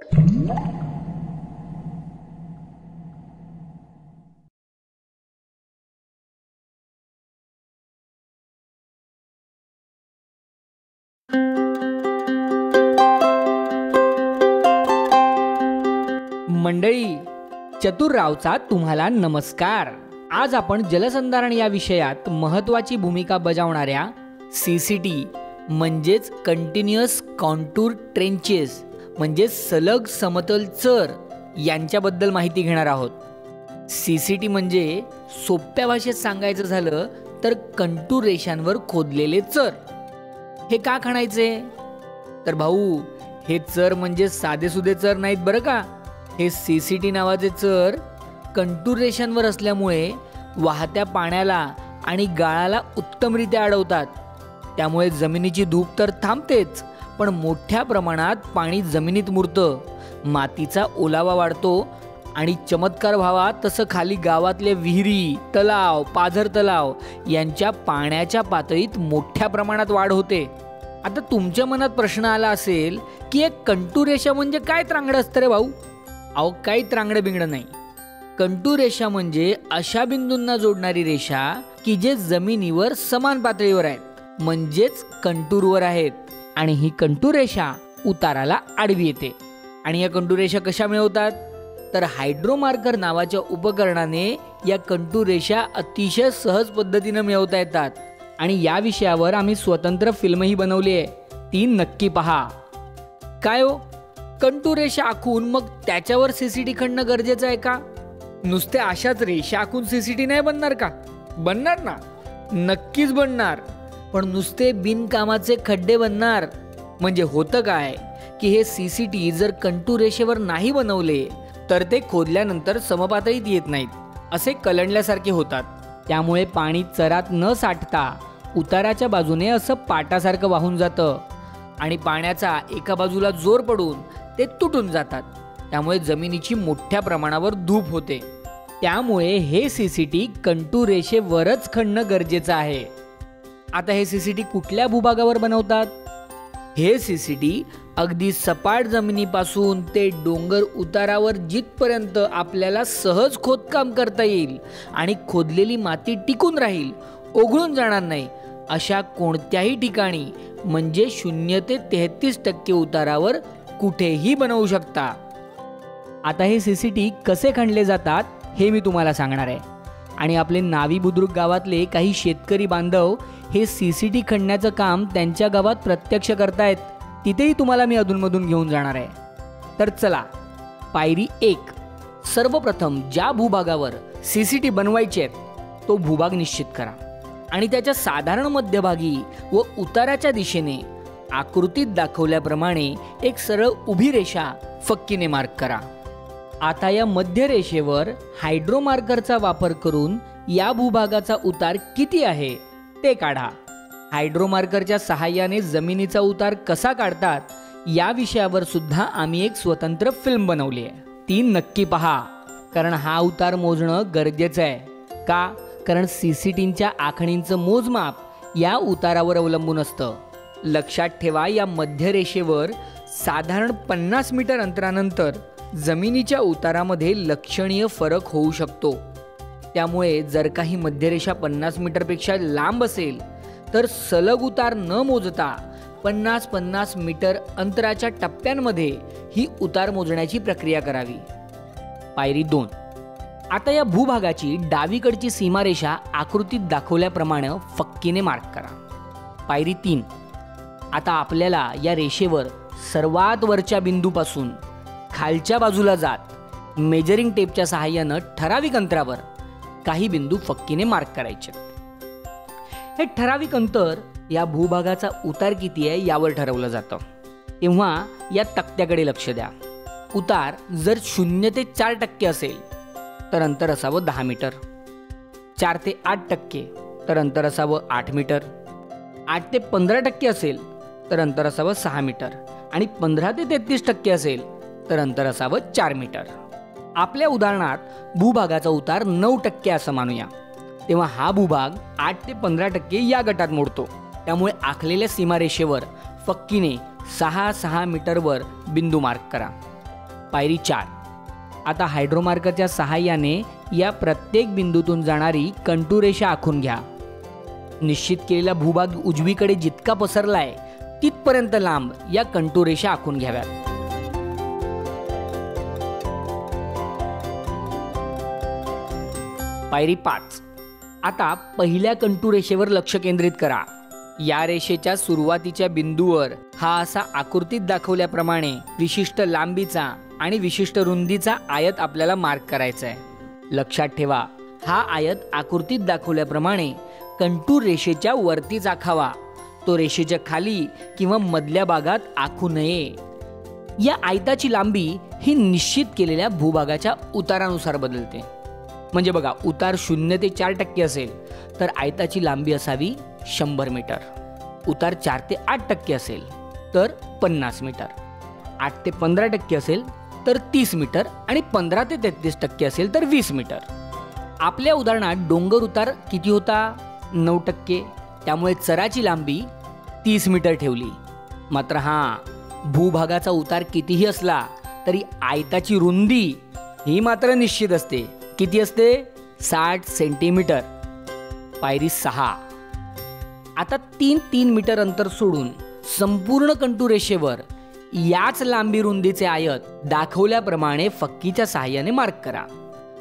मंडळी, चतुररावचा तुम्हाला नमस्कार. आज आपण जलसंधारण या विषयात महत्त्वाची भूमिका बजावणाऱ्या CCT म्हणजेच कंटिन्युअस कॉन्टूर ट्रेंचेस म्हणजे सलग समतल चर यांच्याबद्दल माहिती घेणार आहोत. CCT म्हणजे सोप्या भाषेत सांगायचं झालं तर कंटूर रेषांवर खोदलेले चर. हे का खणायचे? तर भाऊ, हे चर म्हणजे साधेसुधे चर नाहीत बरं का. हे CCT नावाचे चर कंटूर रेषांवर असल्यामुळे वाहत्या पाण्याला आणि गाळाला उत्तमरित्या अडवतात. त्यामुळे जमिनीची धूप तर थांबतेच, पण मोठ्या प्रमाणात पाणी जमिनीत मुरतं, मातीचा ओलावा वाढतो आणि चमत्कार व्हावा तसं खाली गावातले विहिरी, तलाव, पाझर तलाव यांच्या पाण्याच्या पातळीत मोठ्या प्रमाणात वाढ होते. आता तुमच्या मनात प्रश्न आला असेल की एक कंटूर रेषा म्हणजे काय त्रांगडं असतं रे भाऊ? अहो, काही त्रांगडं बिंगडं नाही. कंटूर रेषा म्हणजे अशा बिंदूंना जोडणारी रेषा की जे जमिनीवर समान पातळीवर आहेत, म्हणजेच कंटूरवर आहेत. आणि ही कंटूर रेषा उताराला आडवी येते. आणि या कंटूर रेषा कशा मिळवतात? तर हायड्रोमार्कर नावाच्या उपकरणाने या कंटूर रेषा अतिशय सहज पद्धतीने मिळवता येतात. आणि या विषयावर आम्ही स्वतंत्र फिल्मही बनवली आहे, ती नक्की पहा. काय हो, कंटूर रेषा आखून मग त्याच्यावर CCT खणणं गरजेचं आहे का? नुसते अशाच रेषा आखून CCT नाही बनणार का? बनणार ना, नक्कीच बनणार. पण नुसते बिनकामाचे खड्डे बनणार. म्हणजे होतं काय की हे CCT जर कंटूर रेषेवर नाही बनवले तर ते खोदल्यानंतर समपातळीत येत नाहीत, असे कलंडल्यासारखे होतात. त्यामुळे पाणी चरात न साठता उताराच्या बाजूने असं पाटासारखं वाहून जातं आणि पाण्याचा एका बाजूला जोर पडून ते तुटून जातात. त्यामुळे जमिनीची मोठ्या प्रमाणावर धूप होते. त्यामुळे हे CCT कंटूर रेषेवरच खणणं गरजेचं आहे. आता हे CCT कुठल्या भूभागावर बनवतात? हे CCT अगदी सपाट जमिनीपासून ते डोंगर उतारावर जिथपर्यंत आपल्याला सहज खोदकाम करता येईल आणि खोदलेली माती टिकून राहील, ओघळून जाणार नाही, अशा कोणत्याही ठिकाणी म्हणजे 0 ते 33% उतारावर कुठेही बनवू शकता. आता हे CCT कसे खणले जातात हे मी तुम्हाला सांगणार आहे. आणि आपले नावी बुद्रुक गावातले काही शेतकरी बांधव हे CCT खणण्याचं काम त्यांच्या गावात प्रत्यक्ष करतायत. तिथेही तुम्हाला मी अधूनमधून घेऊन जाणार आहे. तर चला, पायरी 1. सर्वप्रथम ज्या भूभागावर CCT बनवायचे आहेत तो भूभाग निश्चित करा आणि त्याच्या साधारण मध्यभागी व उताराच्या दिशेने आकृतीत दाखवल्याप्रमाणे एक सरळ उभी रेषा फक्कीने मार्क करा. आता या मध्य रेषेवर हायड्रोमार्करचा वापर करून या भूभागाचा उतार किती आहे ते काढा. हायड्रोमार्करच्या सहाय्याने जमिनीचा उतार कसा काढतात या विषयावर सुद्धा आम्ही एक स्वतंत्र फिल्म बनवली आहे, ती नक्की पहा. कारण हा उतार मोजणं गरजेचं आहे. का? कारण CCTच्या आखणींचं मोजमाप या उतारावर अवलंबून असतं. लक्षात ठेवा, या मध्य रेषेवर साधारण 50 मीटर अंतरानंतर जमिनीच्या उतारामध्ये लक्षणीय फरक होऊ शकतो. त्यामुळे जर काही मध्यरेषा 50 मीटरपेक्षा लांब असेल तर सलग उतार न मोजता 50-50 मीटर अंतराच्या टप्प्यांमध्ये ही उतार मोजण्याची प्रक्रिया करावी. पायरी 2. आता या भूभागाची डावीकडची सीमारेषा आकृतीत दाखवल्याप्रमाणे फक्कीने मार्क करा. पायरी 3. आता आपल्याला या रेषेवर सर्वात वरच्या बिंदूपासून खालच्या बाजूला जात मेजरिंग टेपच्या सहाय्यानं ठराविक अंतरावर काही बिंदू फक्कीने मार्क करायचे. हे ठराविक अंतर या भूभागाचा उतार किती आहे यावर ठरवलं जातं. तेव्हा या तक्त्याकडे लक्ष द्या. उतार जर 0 ते 4% असेल तर अंतर असावं 10 मीटर, 4 ते 8% तर अंतर असावं 8 मीटर, 8 ते 15% असेल तर अंतर असावं 6 मीटर आणि 15 ते 33% असेल तर अंतर असावं 4 मीटर. आपल्या उदाहरणात भूभागाचा उतार 9% असं मानूया. तेव्हा हा भूभाग 8 ते 15% या गटात मोडतो. त्यामुळे आखलेल्या सीमारेषेवर फक्कीने 6 मीटरवर बिंदू मार्क करा. पायरी 4. आता हायड्रोमार्करच्या सहाय्याने या प्रत्येक बिंदूतून जाणारी कंटूर रेषा आखून घ्या. निश्चित केलेला भूभाग उजवीकडे जितका पसरलाय तिथपर्यंत लांब या कंटूर रेषा आखून घ्याव्यात. पायरी 5. आता पहिल्या कंटूर रेषेवर लक्ष केंद्रित करा. या रेषेच्या सुरुवातीच्या बिंदूवर हा असा आकृतीत दाखवल्याप्रमाणे विशिष्ट लांबीचा आणि विशिष्ट रुंदीचा आयत आपल्याला मार्क करायचा आहे. लक्षात ठेवा, हा आयत आकृतीत दाखवल्याप्रमाणे कंटूर रेषेच्या वरतीच आखावा. तो रेषेच्या खाली किंवा मधल्या भागात आखू नये. या आयताची लांबी ही निश्चित केलेल्या भूभागाच्या उतारानुसार बदलते. म्हणजे बघा, उतार 0 ते 4% असेल तर आयताची लांबी असावी 100 मीटर. उतार 4 ते 8% असेल तर 50 मीटर. 8 ते 15% असेल तर 30 मीटर आणि 15 ते 33% असेल तर 20 मीटर. आपल्या उदाहरणात डोंगर उतार किती होता? 9%. त्यामुळे चराची लांबी 30 मीटर ठेवली. मात्र भूभागाचा उतार कितीही असला तरी आयताची रुंदी ही मात्र निश्चित असते. किती असते? 60 सेंटीमीटर. पायरी 6. आता 3 मीटर अंतर सोडून संपूर्ण कंटूर रेषेवर याच लांबी रुंदीचे आयत दाखवल्याप्रमाणे फक्कीच्या सहाय्याने मार्क करा.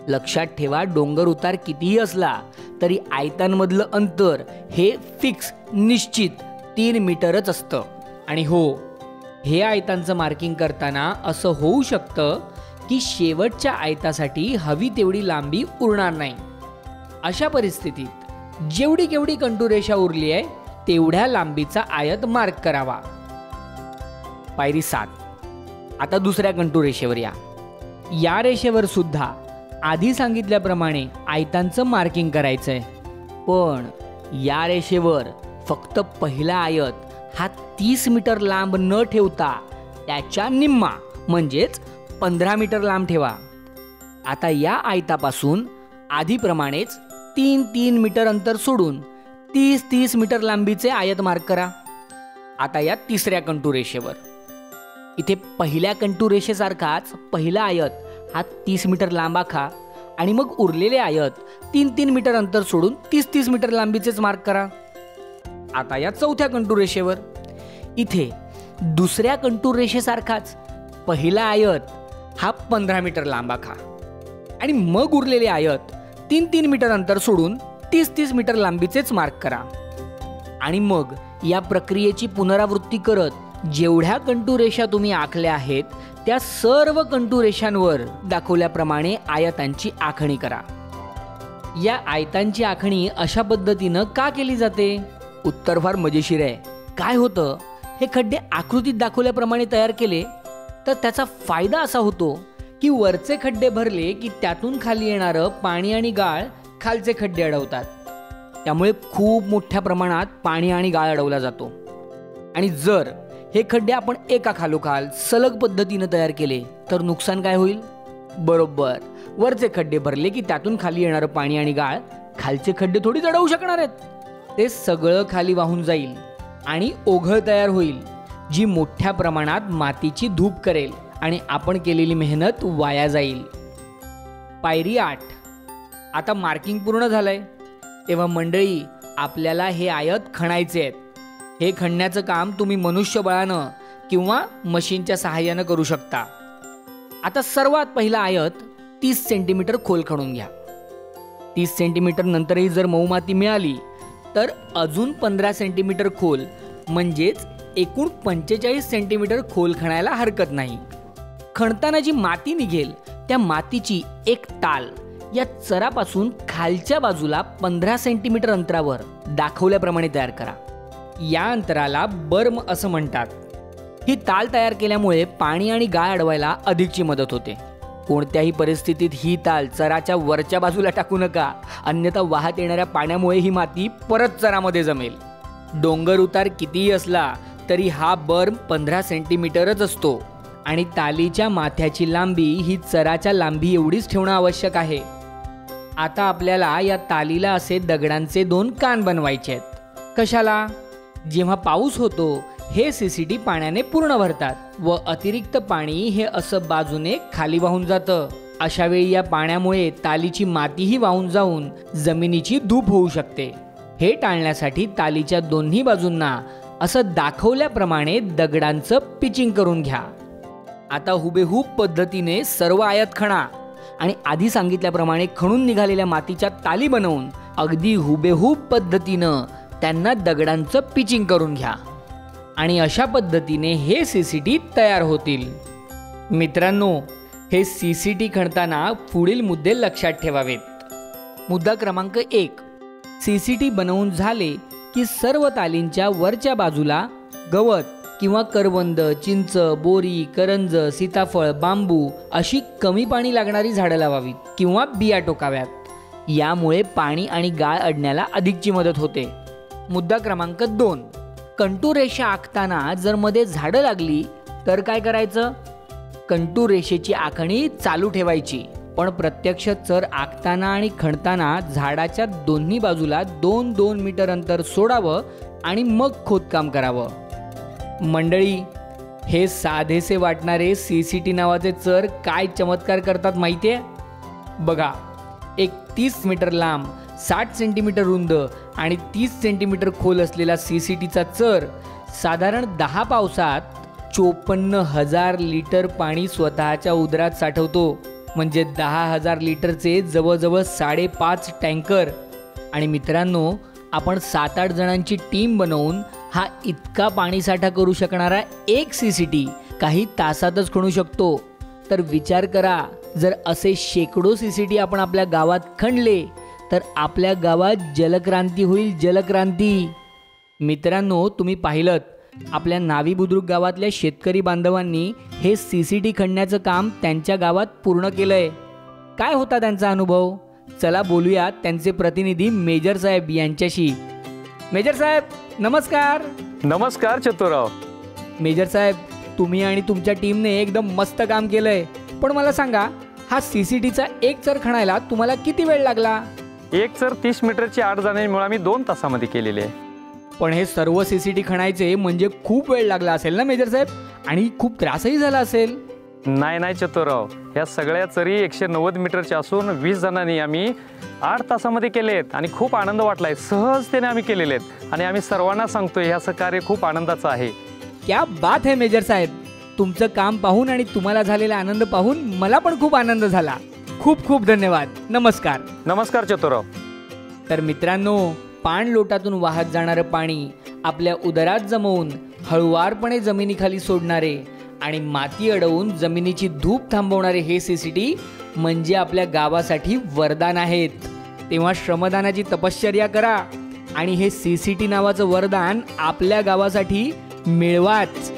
लक्षात ठेवा, डोंगर उतार कितीही असला तरी आयतांमधलं अंतर हे फिक्स निश्चित 3 मीटरच असतं. आणि हे आयतांचं मार्किंग करताना असं होऊ शकतं की शेवटच्या आयतासाठी हवी तेवढी लांबी उरणार नाही. अशा परिस्थितीत जेवढी केवढी कंटूर रेषा उरली आहे तेवढ्या लांबीचा आयत मार्क करावा. पायरी 7. आता दुसऱ्या कंटूर रेषेवर या. या रेषेवर सुद्धा आधी सांगितल्याप्रमाणे आयतांचं मार्किंग करायचंय. पण या रेषेवर फक्त पहिला आयत हा 30 मीटर लांब न ठेवता त्याच्या निम्मा म्हणजेच 15 मीटर लांब ठेवा. आता या आयतापासून आधीप्रमाणेच 3 मीटर अंतर सोडून 30 मीटर लांबीचे आयत मार्क करा. आता या तिसऱ्या कंटूर रेषेवर इथे पहिल्या कंटूर रेषेसारखाच पहिला आयत हा 30 मीटर लांब आखा आणि मग उरलेले आयत 3 मीटर अंतर सोडून 30 मीटर लांबीचेच मार्क करा. आता या चौथ्या कंटूर रेषेवर इथे दुसऱ्या कंटूर रेषेसारखाच पहिला आयत हा 15 मीटर लांब आखा आणि मग उरलेले आयत 3 मीटर अंतर सोडून 30 मीटर लांबीचेच मार्क करा. आणि मग या प्रक्रियेची पुनरावृत्ती करत जेवढ्या कंटूर रेषा तुम्ही आखल्या आहेत त्या सर्व कंटूर रेषांवर दाखवल्याप्रमाणे आयतांची आखणी करा. या आयतांची आखणी अशा पद्धतीनं का केली जाते? उत्तर फार मजेशीर आहे. काय होतं, हे खड्डे आकृतीत दाखवल्याप्रमाणे तयार केले तर त्याचा फायदा असा होतो की वरचे खड्डे भरले की त्यातून खाली येणारं पाणी आणि गाळ खालचे खड्डे अडवतात. त्यामुळे खूप मोठ्या प्रमाणात पाणी आणि गाळ अडवला जातो. आणि जर हे खड्डे आपण एका खालोखाल सलग पद्धतीने तयार केले तर नुकसान काय होईल? बरोबर, वरचे खड्डे भरले की त्यातून खाली येणारं पाणी आणि गाळ खालचे खड्डे थोडी अडवू शकणार आहेत. ते सगळं खाली वाहून जाईल आणि ओघळ तयार होईल जी मोठ्या प्रमाणात मातीची धूप करेल आणि आपण केलेली मेहनत वाया जाईल. पायरी 8. आता मार्किंग पूर्ण झालंय तेव्हा मंडळी आपल्याला हे आयत खणायचे आहेत. हे खणण्याचं काम तुम्ही मनुष्यबळानं किंवा मशीनच्या सहाय्यानं करू शकता. आता सर्वात पहिला आयत 30 सेंटीमीटर खोल खणून घ्या. 30 सेंटीमीटर नंतरही जर मऊ माती मिळाली तर अजून 15 सेंटीमीटर खोल म्हणजेच एकूण 45 सेंटीमीटर खोल खणायला हरकत नाही. खणताना जी माती निघेल त्या मातीची एक ताल या चरापासून खालच्या बाजूला 15 सेंटीमीटर अंतरावर दाखवल्याप्रमाणे तयार करा. या अंतराला बर्म असं म्हणतात. ही ताल तयार केल्यामुळे पाणी आणि गाळ अडवायला अधिकची मदत होते. कोणत्याही परिस्थितीत ही ताल चराच्या वरच्या बाजूला टाकू नका, अन्यथा वाहत येणाऱ्या पाण्यामुळे ही माती परत चरामध्ये जमेल. डोंगर उतार कितीही असला तरी हा बर्म 15 सेंटीमीटरच असतो आणि तालीच्या माथ्याची लांबी ही चराच्या लांबी एवढीच ठेवणं आवश्यक आहे. आता आपल्याला या तालीला असे दगडांचे 2 कान बनवायचे आहेत. कशाला? जेव्हा पाऊस होतो हे सीसीटी पाण्याने पूर्ण भरतात व अतिरिक्त पाणी हे असं बाजूने खाली वाहून जातं. अशा वेळी या पाण्यामुळे तालीची मातीही वाहून जाऊन जमिनीची धूप होऊ शकते. हे टाळण्यासाठी तालीच्या दोन्ही बाजूंना असं दाखवल्याप्रमाणे दगडांचं पिचिंग करून घ्या. आता हुबेहूब पद्धतीने सर्व आयत खणा आणि आधी सांगितल्याप्रमाणे खणून निघालेल्या मातीच्या ताली बनवून अगदी हुबेहूब पद्धतीनं त्यांना दगडांचं पिचिंग करून घ्या आणि अशा पद्धतीने हे सीसीटी तयार होतील. मित्रांनो, हे सीसीटी खणताना पुढील मुद्दे लक्षात ठेवावेत. मुद्दा क्रमांक 1, सीसीटी बनवून झाले की सर्व तालींच्या वरच्या बाजूला गवत किंवा करवंद, चिंच, बोरी, करंज, सीताफळ, बांबू अशी कमी पाणी लागणारी झाडं लावावीत किंवा बिया टोकाव्यात. यामुळे पाणी आणि गाळ अडण्याला अधिकची मदत होते. मुद्दा क्रमांक 2, कंटूर रेषा आखताना जर मध्ये झाडं लागली तर काय करायचं? कंटूर रेषेची आखणी चालू ठेवायची, पण प्रत्यक्ष चर आखताना आणि खणताना झाडाच्या दोन्ही बाजूला 2-2 मीटर अंतर सोडावं आणि मग खोदकाम करावं. मंडळी, हे साधेसे वाटणारे सीसीटी नावाचे चर काय चमत्कार करतात माहितीये? बघा, एक 30 मीटर लांब, 60 सेंटीमीटर रुंद आणि 30 सेंटीमीटर खोल असलेला सीसीटीचा चर साधारण 10 पावसात 54,000 लिटर पाणी स्वतःच्या उदरात साठवतो. म्हणजे 10,000 लिटरचे जवळजवळ 5.5 टँकर. आणि मित्रांनो, आपण 7-8 जणांची टीम बनवून हा इतका पाणीसाठा करू शकणारा एक सीसीटी काही तासातच खणू शकतो. तर विचार करा, जर असे शेकडो सीसीटी आपण आपल्या गावात खणले तर आपल्या गावात जलक्रांती होईल, जलक्रांती. मित्रांनो, तुम्ही पाहिलं, आपल्या नावी बुद्रुक गावातल्या शेतकरी बांधवांनी हे सीसीटी खणण्याचं काम त्यांच्या गावात पूर्ण केलंय. काय होता त्यांचा अनुभव? चला बोलूया त्यांचे प्रतिनिधी मेजर साहेब यांच्याशी. मेजर साहेब, नमस्कार. नमस्कार चतुरराव. मेजर साहेब, तुम्ही आणि तुमच्या टीमने एकदम मस्त काम केलंय. पण मला सांगा, हा सीसीटीचा एक चर खणायला तुम्हाला किती वेळ लागला? एक चर 30 मीटरची आड जाण्यामुळे आम्ही 2 तासामध्ये केलेले आहे. पण हे सर्व सीसीटी खणायचे म्हणजे खूप वेळ लागला असेल ना मेजर साहेब? आणि खूप त्रासही झाला असेल. नाही चतुरराव, या सगळ्या चरी 190 मीटरच्या असून 20 जणांनी आम्ही 8 तासामध्ये केले आहेत आणि खूप आनंद वाटलाय. सहजतेने आम्ही केलेले आहेत आणि आम्ही सर्वांना सांगतोय हे असं कार्य खूप आनंदाचं आहे. क्या बात है मेजर साहेब. तुमचं काम पाहून आणि तुम्हाला झालेला आनंद पाहून मला पण खूप आनंद झाला. खूप खूप धन्यवाद. नमस्कार. नमस्कार चतुरराव. तर मित्रांनो, पाण लोटातून वाहत जाणारं पाणी आपल्या उदरात जमवून हळुवारपणे जमिनीखाली सोडणारे आणि माती अडवून जमिनीची धूप थांबवणारे हे सीसीटी म्हणजे आपल्या गावासाठी वरदान आहेत. तेव्हा श्रमदानाची तपश्चर्या करा आणि हे सीसीटी नावाचं वरदान आपल्या गावासाठी मिळवाच.